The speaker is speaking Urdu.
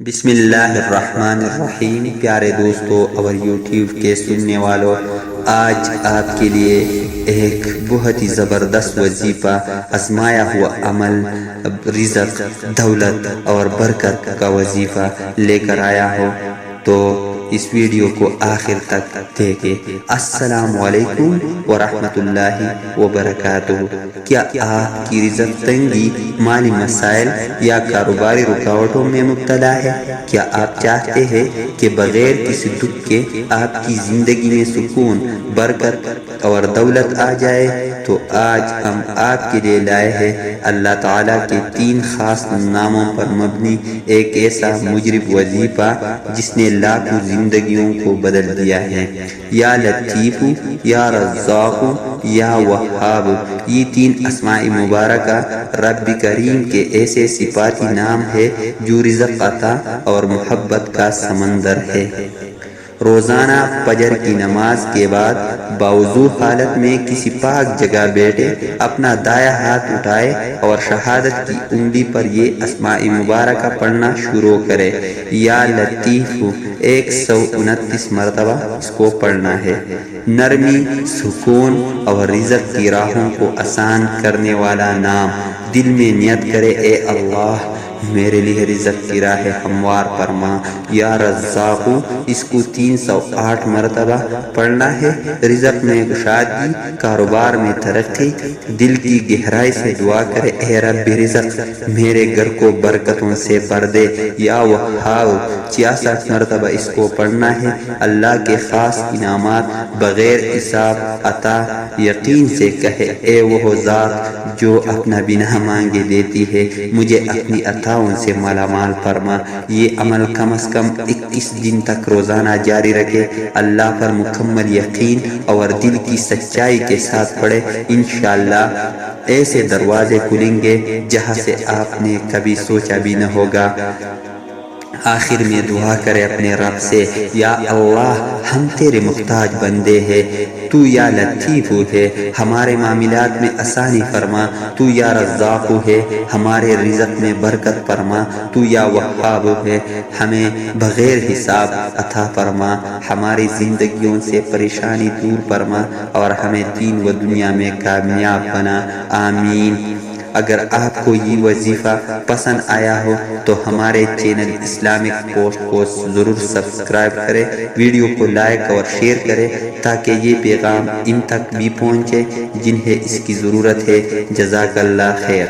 بسم اللہ الرحمن الرحیم۔ پیارے دوستو اور یوٹیوب کے سننے والوں، آج آپ کے لیے ایک بہت ہی زبردست وظیفہ، آزمایا ہوا عمل، رزق، دولت اور برکت کا وظیفہ لے کر آیا ہوں، تو اس ویڈیو کو آخر تک دیکھیں۔ السلام علیکم ورحمۃ اللہ وبرکاتہ۔ کیا آپ کی رزق تنگی، مالی مسائل یا کاروباری رکاوٹوں میں مبتلا ہے؟ کیا آپ چاہتے ہیں کہ بغیر کسی دکھ کے آپ کی زندگی میں سکون، برکت اور دولت آ جائے؟ تو آج ہم آپ کے لیے لائے ہیں اللہ تعالیٰ کے 3 خاص ناموں پر مبنی ایک ایسا مجرب وظیفہ جس نے لاکھوں زندگیوں کو بدل دیا ہے۔ یا لطیف، یا رزاق، یا وہاب، یہ 3 اسماء مبارکہ رب کریم کے ایسے صفاتی نام ہے جو رزق عطا اور محبت کا سمندر ہے۔ روزانہ فجر کی نماز کے بعد باوضو حالت میں کسی پاک جگہ بیٹھے، اپنا دایاں ہاتھ اٹھائے اور شہادت کی انگلی پر یہ اسماء مبارکہ پڑھنا شروع کرے۔ یا لطیف 129 مرتبہ اس کو پڑھنا ہے۔ نرمی، سکون اور رزق کی راہوں کو آسان کرنے والا نام۔ دل میں نیت کرے، اے اللہ میرے لیے رزق کی راہ ہموار فرما۔ یا رزاق، اس کو 308 مرتبہ پڑھنا ہے۔ رزق میں گشادگی، کاروبار میں ترقی، دل کی گہرائی سے دعا کرے، اے رب رزق میرے گھر کو برکتوں سے بھر دے۔ یا وہاب 66 مرتبہ اس کو پڑھنا ہے۔ اللہ کے خاص انعامات بغیر حساب عطا یقین سے کہے، اے وہ ذات جو اپنا بنا مانگے دیتی ہے، مجھے اپنی عطاؤں سے مالا مال فرما۔ یہ عمل کم از کم 21 دن تک روزانہ جاری رکھے۔ اللہ پر مکمل یقین اور دل کی سچائی کے ساتھ پڑھے، انشاءاللہ ایسے دروازے کھلیں گے جہاں سے آپ نے کبھی سوچا بھی نہ ہوگا۔ آخر میں دعا کرے اپنے رب سے، یا اللہ ہم تیرے محتاج بندے ہیں، تو یا لطیف ہے ہمارے معاملات میں آسانی فرما، تو یا رزاق ہے ہمارے رزق میں برکت فرما، تو یا وہاب ہے ہمیں بغیر حساب عطا فرما، ہماری زندگیوں سے پریشانی دور فرما اور ہمیں دین و دنیا میں کامیاب بنا، آمین۔ اگر آپ کو یہ وظیفہ پسند آیا ہو تو ہمارے چینل اسلامک پوسٹ کو ضرور سبسکرائب کریں، ویڈیو کو لائک اور شیئر کریں تاکہ یہ پیغام ان تک بھی پہنچے جنہیں اس کی ضرورت ہے۔ جزاک اللہ خیر۔